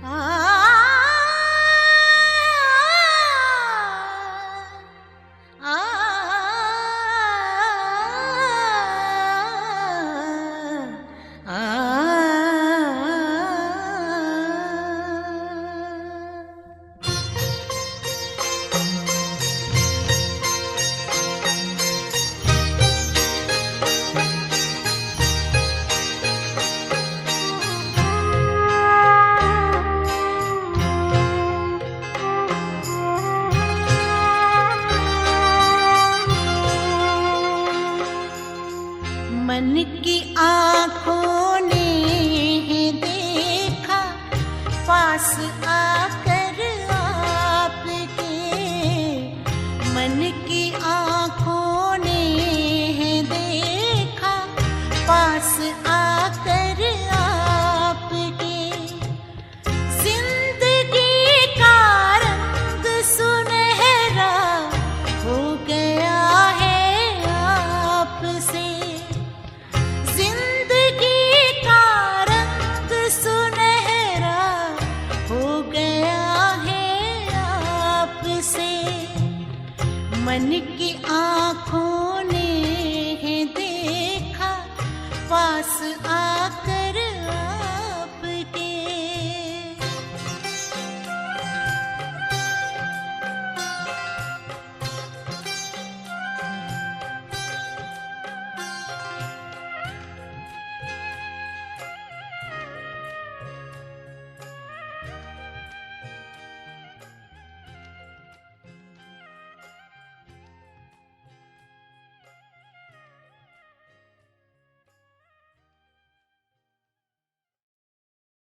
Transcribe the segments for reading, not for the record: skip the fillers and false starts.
आ आ मन की आँखों ने देखा पास आकर आपके, मन की आँखों ने देखा पास आकर आपके, जिंदगी का रंग सुनहरा हो गया है आपसे, मन की आँखों ने देखा पास आकर आपके।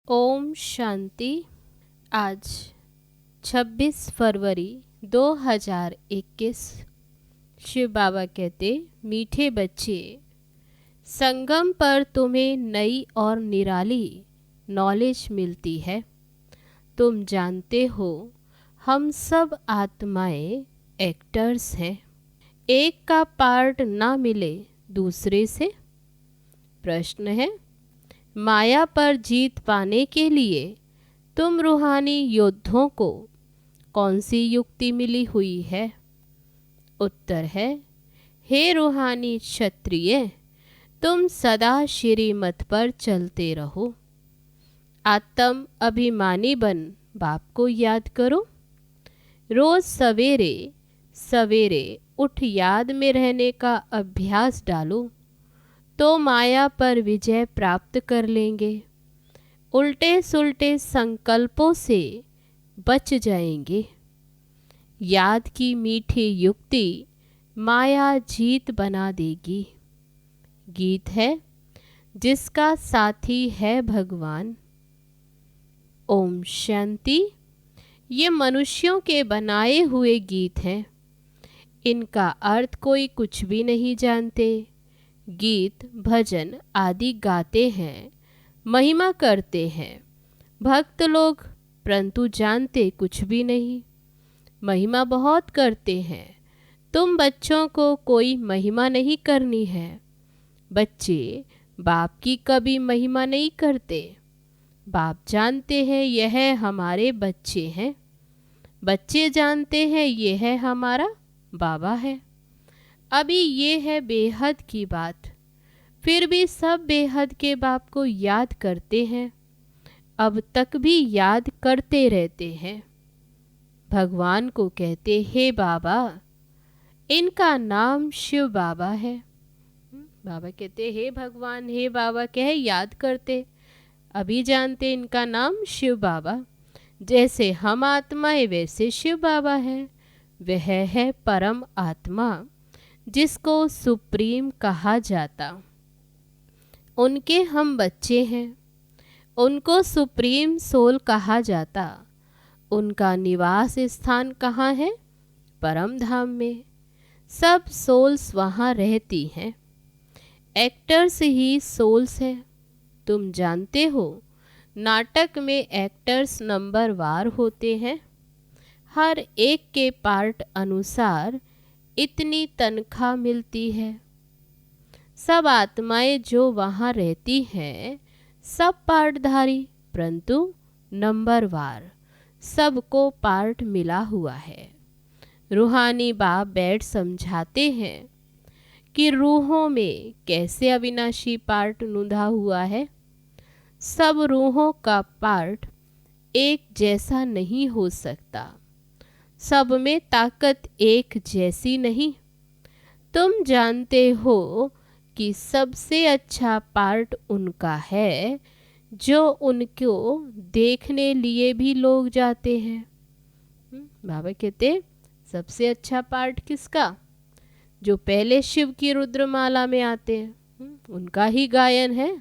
ओम शांति। आज 26 फरवरी 2021। शिव बाबा कहते, मीठे बच्चे, संगम पर तुम्हें नई और निराली नॉलेज मिलती है। तुम जानते हो हम सब आत्माएं एक्टर्स हैं। एक का पार्ट ना मिले दूसरे से। प्रश्न है, माया पर जीत पाने के लिए तुम रूहानी योद्धों को कौन सी युक्ति मिली हुई है? उत्तर है, हे रूहानी क्षत्रिय, तुम सदा श्रीमत पर चलते रहो। आत्म अभिमानी बन बाप को याद करो। रोज सवेरे सवेरे उठ याद में रहने का अभ्यास डालो तो माया पर विजय प्राप्त कर लेंगे। उल्टे सुल्टे संकल्पों से बच जाएंगे। याद की मीठी युक्ति माया जीत बना देगी। गीत है जिसका साथी है भगवान। ओम शांति। ये मनुष्यों के बनाए हुए गीत हैं। इनका अर्थ कोई कुछ भी नहीं जानते। गीत भजन आदि गाते हैं, महिमा करते हैं भक्त लोग, परंतु जानते कुछ भी नहीं। महिमा बहुत करते हैं। तुम बच्चों को कोई महिमा नहीं करनी है। बच्चे बाप की कभी महिमा नहीं करते। बाप जानते हैं यह हमारे बच्चे हैं। बच्चे जानते हैं यह हमारा बाबा है। अभी ये है बेहद की बात, फिर भी सब बेहद के बाप को याद करते हैं। अब तक भी याद करते रहते हैं। भगवान को कहते, हे बाबा। इनका नाम शिव बाबा है। बाबा कहते, हे भगवान, हे बाबा कह याद करते। अभी जानते इनका नाम शिव बाबा। जैसे हम आत्माएं वैसे शिव बाबा है। वह है परम आत्मा जिसको सुप्रीम कहा जाता। उनके हम बच्चे हैं। उनको सुप्रीम सोल कहा जाता। उनका निवास स्थान कहाँ है? परम धाम में। सब सोल्स वहाँ रहती हैं। एक्टर्स ही सोल्स हैं। तुम जानते हो नाटक में एक्टर्स नंबर वार होते हैं। हर एक के पार्ट अनुसार इतनी तनख्वाह मिलती है। सब आत्माएं जो वहाँ रहती हैं सब पार्टधारी, परंतु नंबरवार सबको पार्ट मिला हुआ है। रूहानी बाप बैठ समझाते हैं कि रूहों में कैसे अविनाशी पार्ट नूंधा हुआ है। सब रूहों का पार्ट एक जैसा नहीं हो सकता, सब में ताकत एक जैसी नहीं। तुम जानते हो कि सबसे अच्छा पार्ट उनका है जो उनको देखने लिए भी लोग जाते हैं। बाबा कहते सबसे अच्छा पार्ट किसका? जो पहले शिव की रुद्रमाला में आते हैं, उनका ही गायन है।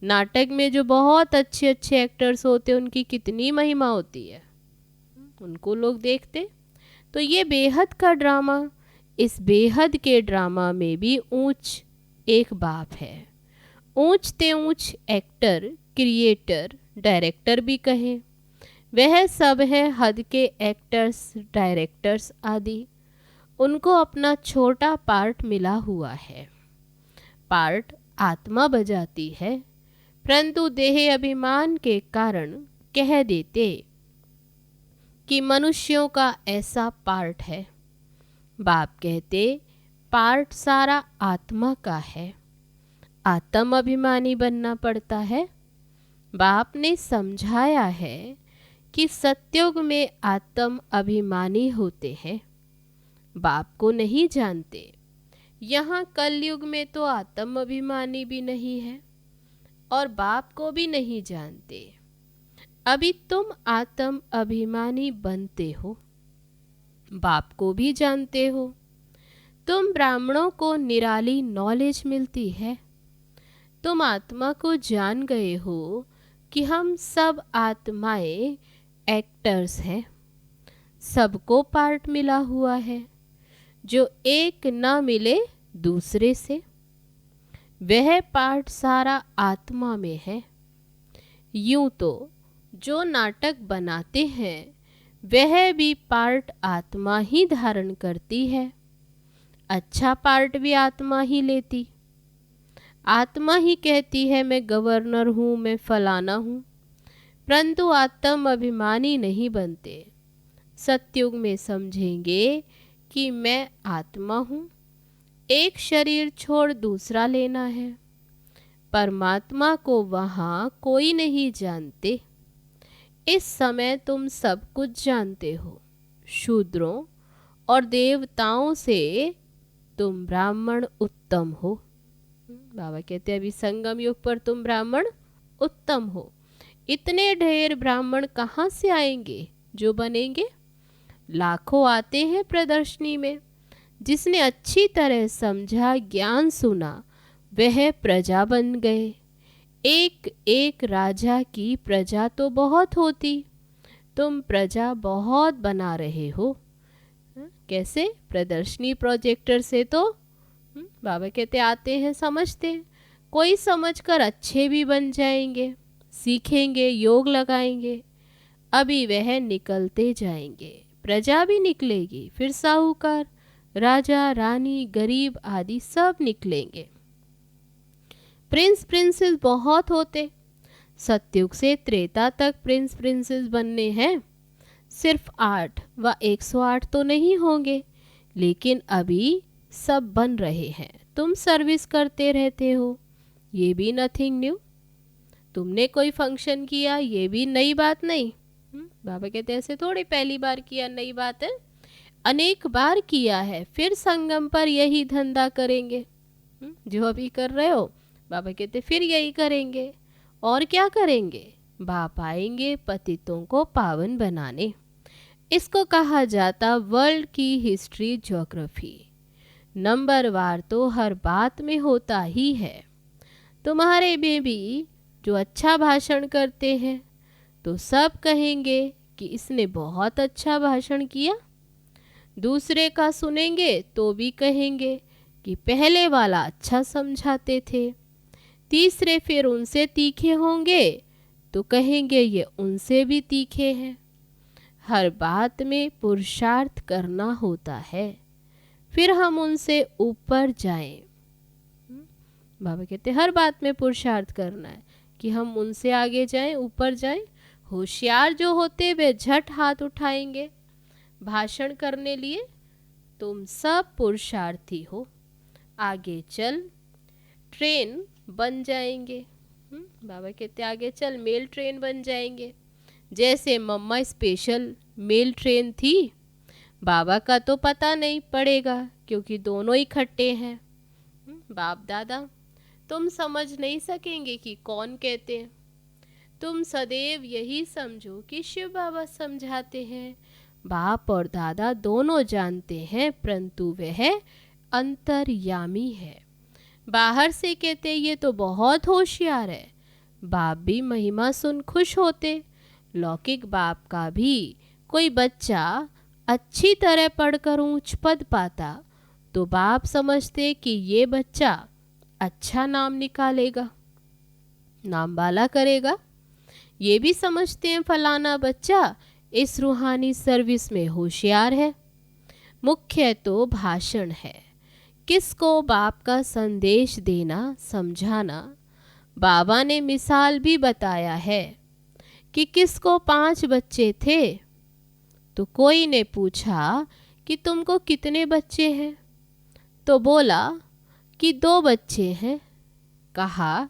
नाटक में जो बहुत अच्छे अच्छे एक्टर्स होते हैं उनकी कितनी महिमा होती है, उनको लोग देखते। तो ये बेहद का ड्रामा, इस बेहद के ड्रामा में भी ऊंच एक बाप है। ऊंच ते ऊंच एक्टर, क्रिएटर, डायरेक्टर भी कहें, वह सब है हद के एक्टर्स, डायरेक्टर्स आदि। उनको अपना छोटा पार्ट मिला हुआ है। पार्ट आत्मा बजाती है, परंतु देह अभिमान के कारण कह देते कि मनुष्यों का ऐसा पार्ट है। बाप कहते पार्ट सारा आत्मा का है, आत्म अभिमानी बनना पड़ता है। बाप ने समझाया है कि सतयुग में आत्म अभिमानी होते हैं, बाप को नहीं जानते। यहाँ कलयुग में तो आत्म अभिमानी भी नहीं है और बाप को भी नहीं जानते। अभी तुम आत्म अभिमानी बनते हो, बाप को भी जानते हो। तुम ब्राह्मणों को निराली नॉलेज मिलती है। तुम आत्मा को जान गए हो कि हम सब आत्माएं एक्टर्स हैं। सबको पार्ट मिला हुआ है, जो एक न मिले दूसरे से। वह पार्ट सारा आत्मा में है। यूं तो जो नाटक बनाते हैं वह भी पार्ट आत्मा ही धारण करती है। अच्छा पार्ट भी आत्मा ही लेती। आत्मा ही कहती है मैं गवर्नर हूँ, मैं फलाना हूँ, परंतु आत्म अभिमानी नहीं बनते। सतयुग में समझेंगे कि मैं आत्मा हूँ, एक शरीर छोड़ दूसरा लेना है। परमात्मा को वहाँ कोई नहीं जानते। इस समय तुम सब कुछ जानते हो। शूद्रों और देवताओं से तुम ब्राह्मण उत्तम हो। बाबा कहते हैं अभी संगम युग पर तुम ब्राह्मण उत्तम हो। इतने ढेर ब्राह्मण कहाँ से आएंगे जो बनेंगे? लाखों आते हैं प्रदर्शनी में। जिसने अच्छी तरह समझा, ज्ञान सुना, वह प्रजा बन गए। एक एक राजा की प्रजा तो बहुत होती, तुम प्रजा बहुत बना रहे हो। कैसे? प्रदर्शनी प्रोजेक्टर से तो बाबा कहते आते हैं, समझते हैं। कोई समझकर अच्छे भी बन जाएंगे, सीखेंगे, योग लगाएंगे। अभी वह निकलते जाएंगे, प्रजा भी निकलेगी, फिर साहूकार, राजा, रानी, गरीब आदि सब निकलेंगे। प्रिंस प्रिंसेस बहुत होते। सतयुग से त्रेता तक प्रिंस प्रिंसेस बनने हैं। सिर्फ 8 व 108 तो नहीं होंगे, लेकिन अभी सब बन रहे हैं। तुम सर्विस करते रहते हो, ये भी नथिंग न्यू। तुमने कोई फंक्शन किया, ये भी नई बात नहीं। बाबा कहते ऐसे थोड़ी पहली बार किया नई बात है, अनेक बार किया है। फिर संगम पर यही धंधा करेंगे जो अभी कर रहे हो। बाबा कहते फिर यही करेंगे। और क्या करेंगे? बाप आएंगे पतितों को पावन बनाने। इसको कहा जाता वर्ल्ड की हिस्ट्री ज्योग्राफी। नंबरवार तो हर बात में होता ही है। तुम्हारे में भी जो अच्छा भाषण करते हैं तो सब कहेंगे कि इसने बहुत अच्छा भाषण किया। दूसरे का सुनेंगे तो भी कहेंगे कि पहले वाला अच्छा समझाते थे। तीसरे फिर उनसे तीखे होंगे तो कहेंगे ये उनसे भी तीखे हैं। हर बात में पुरुषार्थ करना होता है, फिर हम उनसे ऊपर जाएं। बाबा कहते हर बात में पुरुषार्थ करना है कि हम उनसे आगे जाएं, ऊपर जाएं। होशियार जो होते वे झट हाथ उठाएंगे भाषण करने लिए। तुम सब पुरुषार्थी हो, आगे चल, ट्रेन बन जाएंगे। बाबा कहते आगे चल, मेल ट्रेन बन जाएंगे। जैसे मम्मा स्पेशल मेल ट्रेन थी, बाबा का तो पता नहीं पड़ेगा क्योंकि दोनों इकट्ठे हैं। बाप दादा तुम समझ नहीं सकेंगे कि कौन कहते हैं। तुम सदैव यही समझो कि शिव बाबा समझाते हैं। बाप और दादा दोनों जानते हैं, परंतु वह अंतर्यामी है। बाहर से कहते ये तो बहुत होशियार है, बाप भी महिमा सुन खुश होते। लौकिक बाप का भी कोई बच्चा अच्छी तरह पढ़कर ऊंच पद पाता तो बाप समझते कि ये बच्चा अच्छा नाम निकालेगा, नाम वाला करेगा। ये भी समझते हैं फलाना बच्चा इस रूहानी सर्विस में होशियार है। मुख्य तो भाषण है, किसको बाप का संदेश देना, समझाना। बाबा ने मिसाल भी बताया है कि किसको 5 बच्चे थे तो कोई ने पूछा कि तुमको कितने बच्चे हैं, तो बोला कि 2 बच्चे हैं। कहा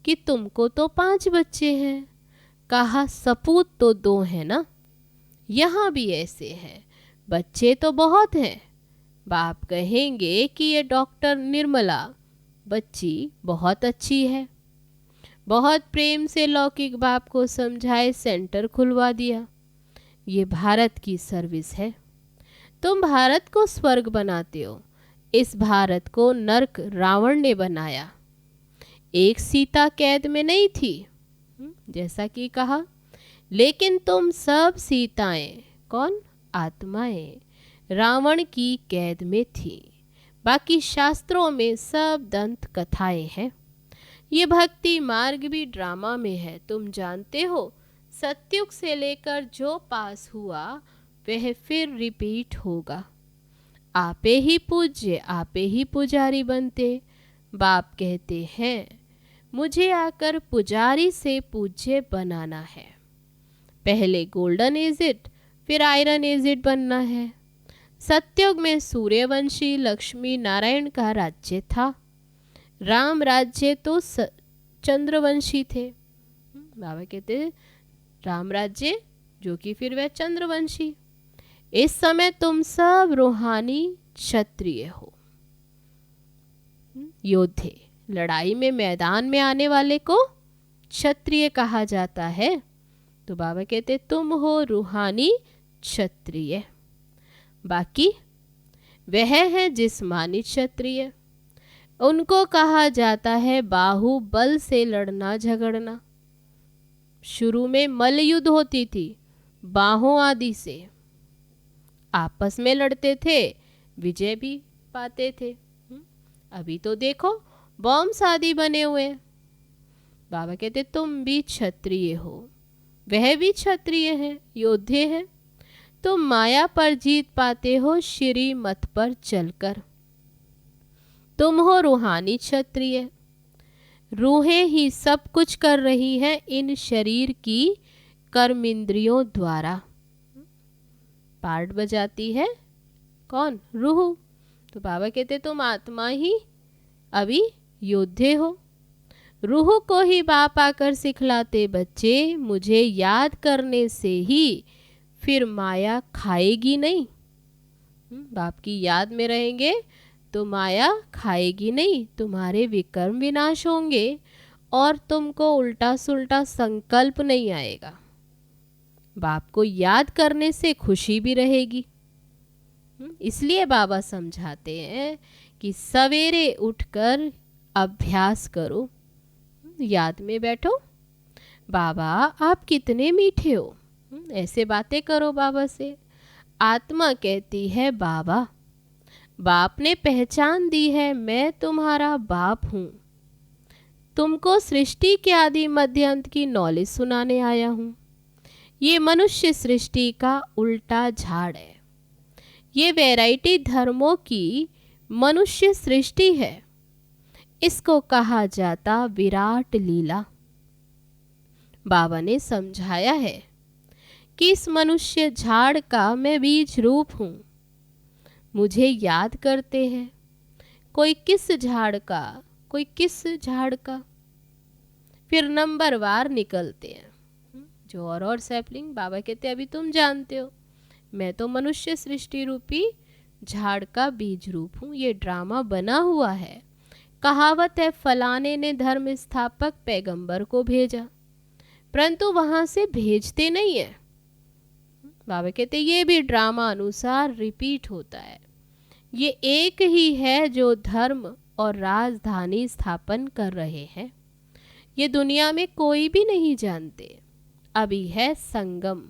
कि तुमको तो 5 बच्चे हैं। कहा सपूत तो 2 हैं ना। यहाँ भी ऐसे हैं, बच्चे तो बहुत हैं। बाप कहेंगे कि ये डॉक्टर निर्मला बच्ची बहुत अच्छी है। बहुत प्रेम से लौकिक बाप को समझाए सेंटर खुलवा दिया। ये भारत की सर्विस है। तुम भारत को स्वर्ग बनाते हो, इस भारत को नरक रावण ने बनाया। एक सीता कैद में नहीं थी, जैसा कि कहा, लेकिन तुम सब सीताएं, कौन, आत्माएं रावण की कैद में थी। बाकी शास्त्रों में सब दंत कथाएं हैं। ये भक्ति मार्ग भी ड्रामा में है। तुम जानते हो सत्युग से लेकर जो पास हुआ वह फिर रिपीट होगा। आपे ही पूज्य, आपे ही पुजारी बनते। बाप कहते हैं मुझे आकर पुजारी से पूज्य बनाना है। पहले गोल्डन एजिड फिर आयरन एजिड बनना है। सत्युग में सूर्यवंशी लक्ष्मी नारायण का राज्य था। राम राज्य तो चंद्रवंशी थे। बाबा कहते राम राज्य जो कि फिर वह चंद्रवंशी। इस समय तुम सब रूहानी क्षत्रिय हो, योद्धे। लड़ाई में मैदान में आने वाले को क्षत्रिय कहा जाता है। तो बाबा कहते तुम हो रूहानी क्षत्रिय। बाकी वह है जिस्मानी क्षत्रिय, उनको कहा जाता है बाहुबल से लड़ना झगड़ना। शुरू में मल्ल युद्ध होती थी, बाहों आदि से आपस में लड़ते थे, विजय भी पाते थे। अभी तो देखो बॉम्ब आदि बने हुए। बाबा कहते तुम भी क्षत्रिय हो, वह भी क्षत्रिय है, योद्धे हैं। तुम माया पर जीत पाते हो श्री मत पर चलकर। तुम हो रूहानी क्षत्रिय। रूहें ही सब कुछ कर रही हैं इन शरीर की कर्म इंद्रियों द्वारा। पार्ट बजाती है कौन, रूह। तो बाबा कहते तुम आत्मा ही अभी योद्धे हो। रूह को ही बाप आकर सिखलाते बच्चे मुझे याद करने से ही फिर माया खाएगी नहीं। बाप की याद में रहेंगे तो माया खाएगी नहीं, तुम्हारे विकर्म विनाश होंगे और तुमको उल्टा सुल्टा संकल्प नहीं आएगा। बाप को याद करने से खुशी भी रहेगी। इसलिए बाबा समझाते हैं कि सवेरे उठकर अभ्यास करो, याद में बैठो। बाबा आप कितने मीठे हो, ऐसे बातें करो बाबा से। आत्मा कहती है बाबा, बाप ने पहचान दी है मैं तुम्हारा बाप हूँ। तुमको सृष्टि के आदि मध्य अंत की नॉलेज सुनाने आया हूँ। ये मनुष्य सृष्टि का उल्टा झाड़ है। ये वैरायटी धर्मों की मनुष्य सृष्टि है। इसको कहा जाता विराट लीला। बाबा ने समझाया है कि इस मनुष्य झाड़ का मैं बीज रूप हूँ। मुझे याद करते हैं, कोई किस झाड़ का, कोई किस झाड़ का, फिर नंबरवार निकलते हैं। जो और सैपलिंग बाबा कहते अभी तुम जानते हो, मैं तो मनुष्य सृष्टि रूपी झाड़ का बीज रूप हूँ। ये ड्रामा बना हुआ है। कहावत है, फलाने ने धर्म स्थापक पैगंबर को भेजा, परंतु वहां से भेजते नहीं है। बाबा कहते ये भी ड्रामा अनुसार रिपीट होता है। ये एक ही है जो धर्म और राजधानी स्थापन कर रहे हैं। ये दुनिया में कोई भी नहीं जानते। अभी है संगम,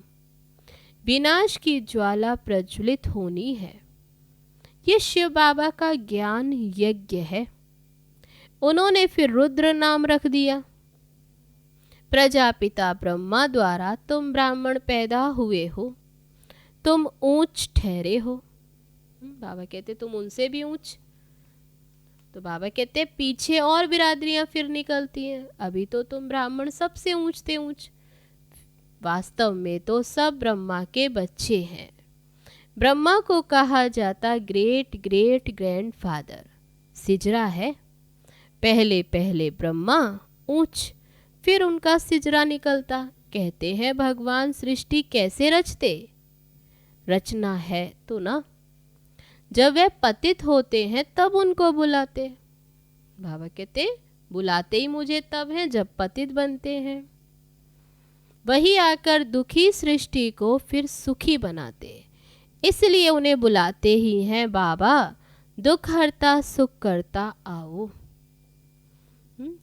विनाश की ज्वाला प्रज्वलित होनी है। ये शिव बाबा का ज्ञान यज्ञ है। उन्होंने फिर रुद्र नाम रख दिया। प्रजापिता ब्रह्मा द्वारा तुम ब्राह्मण पैदा हुए हो, तुम ऊंच ठहरे हो। बाबा कहते तुम उनसे भी ऊंच। तो बाबा कहते पीछे और बिरादरियां फिर निकलती हैं। अभी तो तुम ब्राह्मण सबसे ऊंचते ऊंच, वास्तव में तो सब ब्रह्मा के बच्चे हैं। ब्रह्मा को कहा जाता ग्रेट ग्रेट ग्रैंडफादर सिजरा है। पहले पहले ब्रह्मा ऊंच, फिर उनका सिजरा निकलता। कहते हैं भगवान सृष्टि कैसे रचते? रचना है तो ना, जब वे पतित होते हैं तब उनको बुलाते। बाबा कहते बुलाते ही मुझे तब हैं जब पतित बनते हैं। वही आकर दुखी सृष्टि को फिर सुखी बनाते, इसलिए उन्हें बुलाते ही हैं बाबा दुख हरता सुख करता आओ।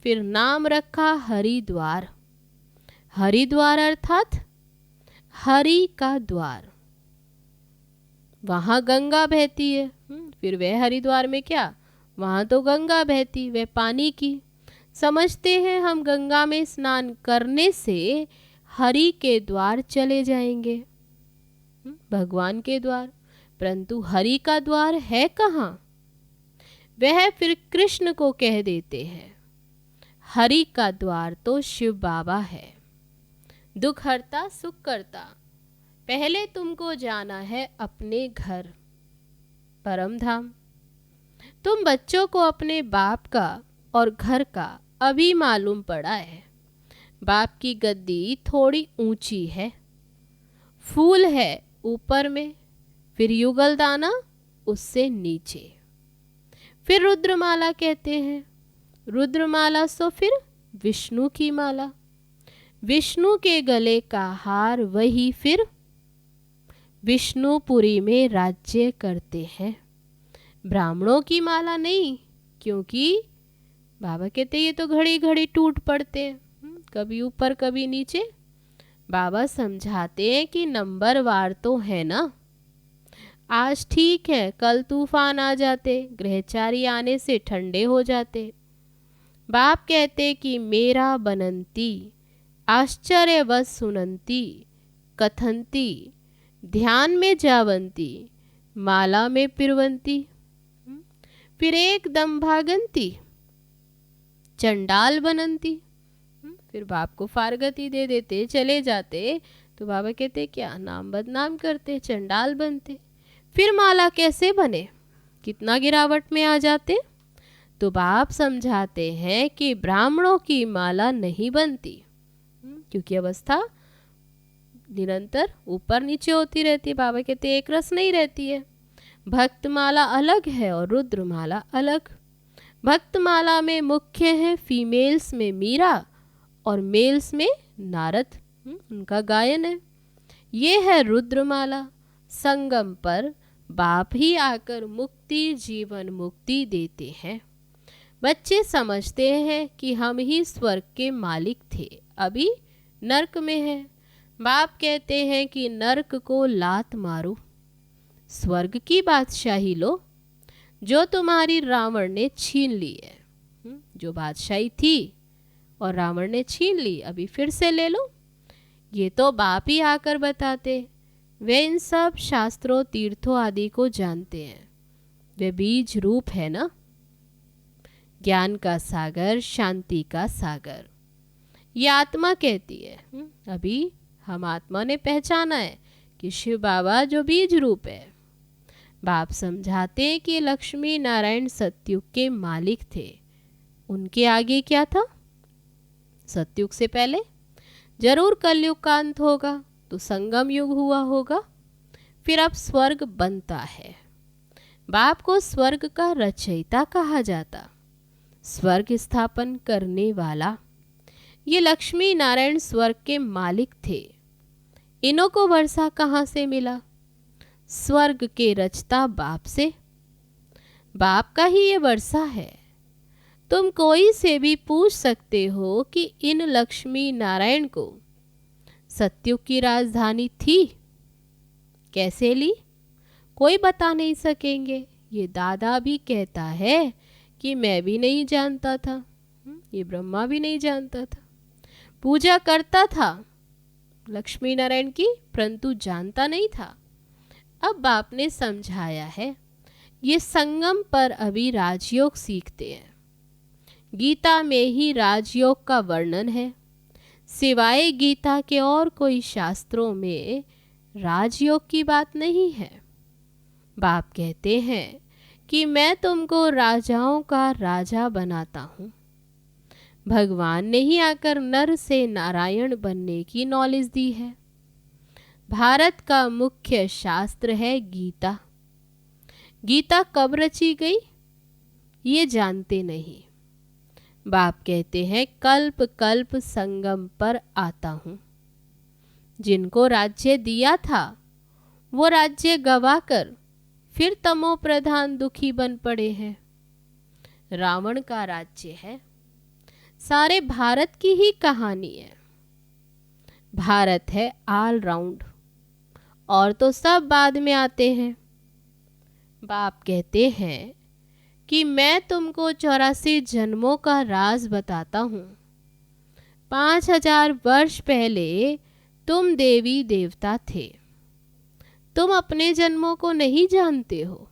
फिर नाम रखा हरिद्वार। हरिद्वार अर्थात हरि का द्वार। वहाँ गंगा बहती है। फिर वह हरिद्वार में क्या, वहाँ तो गंगा बहती, वह पानी की। समझते हैं हम गंगा में स्नान करने से हरि के द्वार चले जाएंगे, भगवान के द्वार। परंतु हरि का द्वार है कहाँ? वह फिर कृष्ण को कह देते हैं। हरि का द्वार तो शिव बाबा है, दुख हरता सुख करता। पहले तुमको जाना है अपने घर परम धाम। तुम बच्चों को अपने बाप का और घर का अभी मालूम पड़ा है। बाप की गद्दी थोड़ी ऊंची है, फूल है ऊपर में, फिर युगल दाना उससे नीचे। फिर रुद्रमाला कहते हैं। रुद्रमाला सो फिर विष्णु की माला। विष्णु के गले का हार वही फिर विष्णुपुरी में राज्य करते हैं। ब्राह्मणों की माला नहीं, क्योंकि बाबा कहते ये तो घड़ी घड़ी टूट पड़ते हैं, कभी ऊपर कभी नीचे। बाबा समझाते हैं कि नंबरवार तो है ना। आज ठीक है, कल तूफान आ जाते, ग्रहचारी आने से ठंडे हो जाते। बाप कहते कि मेरा बनंती आश्चर्यवश सुनंती कथंती ध्यान में जावंती माला में पिरवंती। फिर एकदम भागंती चंडाल बनंती। फिर बाप को फारगती दे देते, चले जाते। तो बाबा कहते क्या नाम बदनाम करते, चंडाल बनते। फिर माला कैसे बने, कितना गिरावट में आ जाते। तो बाप समझाते हैं कि ब्राह्मणों की माला नहीं बनती, क्योंकि अवस्था निरंतर ऊपर नीचे होती रहती है। बाबा कहते एक रस नहीं रहती है। भक्तमाला अलग है और रुद्रमाला अलग। भक्तमाला में मुख्य है फीमेल्स में मीरा और मेल्स में नारद, उनका गायन है। ये है रुद्रमाला। संगम पर बाप ही आकर मुक्ति जीवन मुक्ति देते हैं। बच्चे समझते हैं कि हम ही स्वर्ग के मालिक थे, अभी नरक में है। बाप कहते हैं कि नरक को लात मारो, स्वर्ग की बादशाही लो, जो तुम्हारी रावण ने छीन ली है। जो बादशाही थी और रावण ने छीन ली, अभी फिर से ले लो। ये तो बाप ही आकर बताते। वे इन सब शास्त्रों तीर्थों आदि को जानते हैं। वे बीज रूप है ना, ज्ञान का सागर, शांति का सागर। ये आत्मा कहती है। अभी हम आत्मा ने पहचाना है कि शिव बाबा जो बीज रूप है। बाप समझाते हैं कि लक्ष्मी नारायण सतयुग के मालिक थे। उनके आगे क्या था? सतयुग से पहले जरूर कलयुग का अंत होगा, तो संगम युग हुआ होगा, फिर अब स्वर्ग बनता है। बाप को स्वर्ग का रचयिता कहा जाता, स्वर्ग स्थापन करने वाला। ये लक्ष्मी नारायण स्वर्ग के मालिक थे। इन्हों को वर्षा कहाँ से मिला? स्वर्ग के रचता बाप से। बाप का ही ये वर्षा है। तुम कोई से भी पूछ सकते हो कि इन लक्ष्मी नारायण को सतयुग की राजधानी थी, कैसे ली? कोई बता नहीं सकेंगे। ये दादा भी कहता है कि मैं भी नहीं जानता था, ये ब्रह्मा भी नहीं जानता था। पूजा करता था लक्ष्मी नारायण की, परंतु जानता नहीं था। अब बाप ने समझाया है। ये संगम पर अभी राजयोग सीखते हैं। गीता में ही राजयोग का वर्णन है। सिवाय गीता के और कोई शास्त्रों में राजयोग की बात नहीं है। बाप कहते हैं कि मैं तुमको राजाओं का राजा बनाता हूँ। भगवान ने ही आकर नर से नारायण बनने की नॉलेज दी है। भारत का मुख्य शास्त्र है गीता। गीता कब रची गई ये जानते नहीं। बाप कहते हैं कल्प कल्प संगम पर आता हूँ। जिनको राज्य दिया था वो राज्य गवाकर फिर तमो प्रधान दुखी बन पड़े हैं। रावण का राज्य है। सारे भारत की ही कहानी है। भारत है ऑल राउंड, और तो सब बाद में आते हैं। बाप कहते हैं कि मैं तुमको 84 जन्मों का राज बताता हूँ। 5000 वर्ष पहले तुम देवी देवता थे। तुम अपने जन्मों को नहीं जानते हो।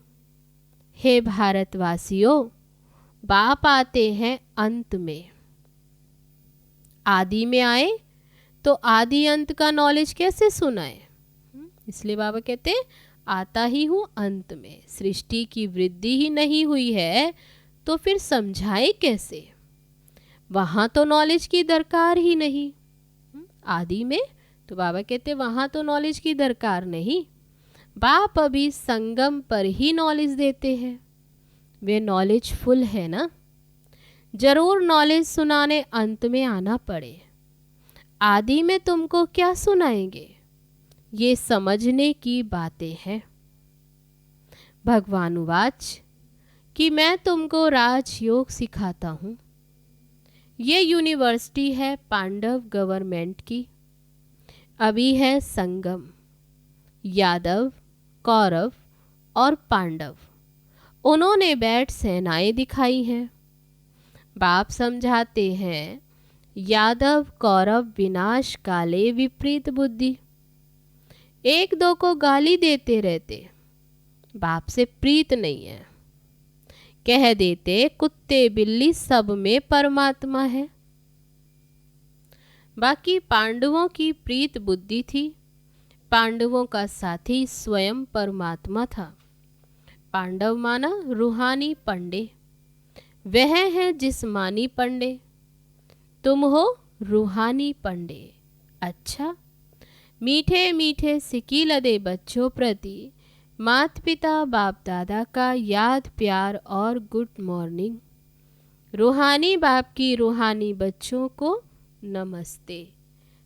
हे भारतवासियों, बाप आते हैं अंत में। आदि में आए तो आदि अंत का नॉलेज कैसे सुनाए? इसलिए बाबा कहते हैं आता ही हूँ अंत में। सृष्टि की वृद्धि ही नहीं हुई है तो फिर समझाए कैसे? वहाँ तो नॉलेज की दरकार ही नहीं। आदि में तो बाबा कहते वहाँ तो नॉलेज की दरकार नहीं। बाप अभी संगम पर ही नॉलेज देते हैं। वे नॉलेज फुल है ना। जरूर नॉलेज सुनाने अंत में आना पड़े। आदि में तुमको क्या सुनाएंगे? ये समझने की बातें हैं। भगवान उवाच कि मैं तुमको राजयोग सिखाता हूँ। ये यूनिवर्सिटी है पांडव गवर्नमेंट की। अभी है संगम। यादव, कौरव और पांडव, उन्होंने बैठ सेनाएं दिखाई हैं। बाप समझाते हैं यादव कौरव विनाश काले विपरीत बुद्धि। एक दो को गाली देते रहते, बाप से प्रीत नहीं है। कह देते कुत्ते बिल्ली सब में परमात्मा है। बाकी पांडवों की प्रीत बुद्धि थी। पांडवों का साथी स्वयं परमात्मा था। पांडव माना रूहानी पंडे, वह है जिस्मानी पंडे। तुम हो रूहानी पंडे। अच्छा, मीठे मीठे सिकी लदे बच्चों प्रति माता पिता बाप दादा का याद प्यार और गुड मॉर्निंग। रूहानी बाप की रूहानी बच्चों को नमस्ते।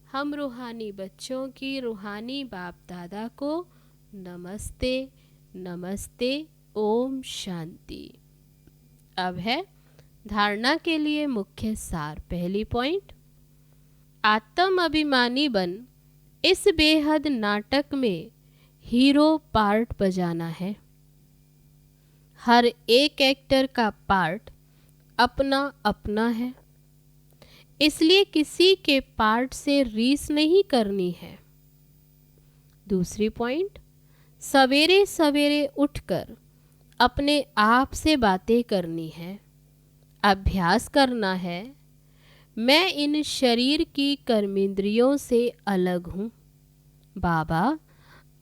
हम रूहानी बच्चों की रूहानी बाप दादा को नमस्ते नमस्ते। ओम शांति। अब है धारणा के लिए मुख्य सार। पहली पॉइंट, आत्म अभिमानी बन इस बेहद नाटक में हीरो पार्ट बजाना है। हर एक एक्टर का पार्ट अपना अपना है, इसलिए किसी के पार्ट से रीस नहीं करनी है। दूसरी पॉइंट, सवेरे सवेरे उठकर अपने आप से बातें करनी है, अभ्यास करना है। मैं इन शरीर की कर्मेंद्रियों से अलग हूँ। बाबा,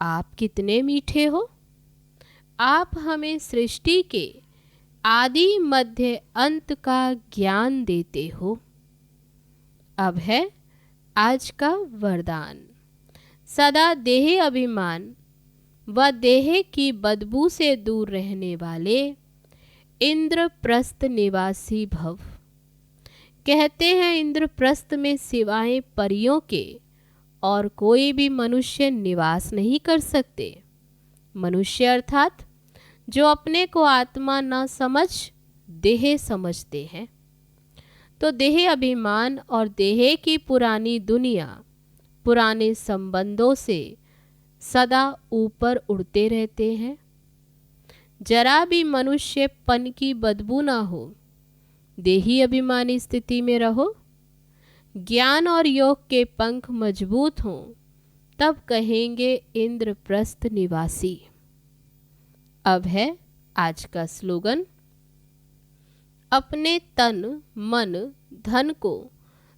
आप कितने मीठे हो। आप हमें सृष्टि के आदि मध्य अंत का ज्ञान देते हो। अब है आज का वरदान। सदा देह अभिमान व देह की बदबू से दूर रहने वाले इंद्रप्रस्थ निवासी भव। कहते हैं इंद्रप्रस्थ में सिवाय परियों के और कोई भी मनुष्य निवास नहीं कर सकते। मनुष्य अर्थात जो अपने को आत्मा न समझ देह समझते हैं, तो देह अभिमान और देह की पुरानी दुनिया, पुराने संबंधों से सदा ऊपर उड़ते रहते हैं। जरा भी मनुष्यपन की बदबू ना हो, देही अभिमानी स्थिति में रहो। ज्ञान और योग के पंख मजबूत हों, तब कहेंगे इंद्रप्रस्थ निवासी। अब है आज का स्लोगन। अपने तन मन धन को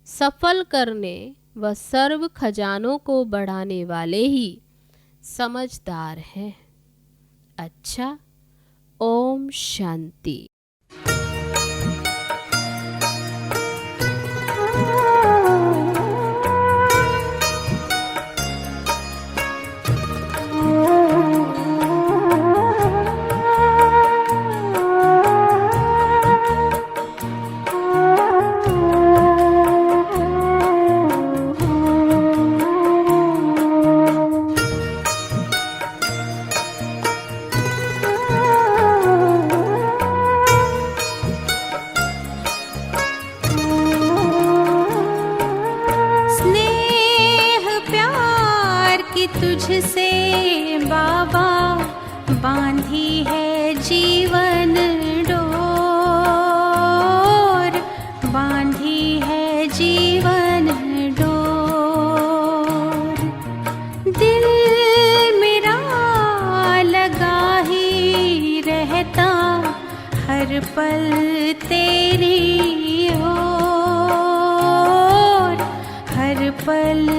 सफल करने व सर्व खजानों को बढ़ाने वाले ही समझदार हैं। अच्छा, ओम शांति। तुझसे बाबा बांधी है जीवन डोर, बांधी है जीवन डोर। दिल मेरा लगा ही रहता हर पल तेरी ओर, हर पल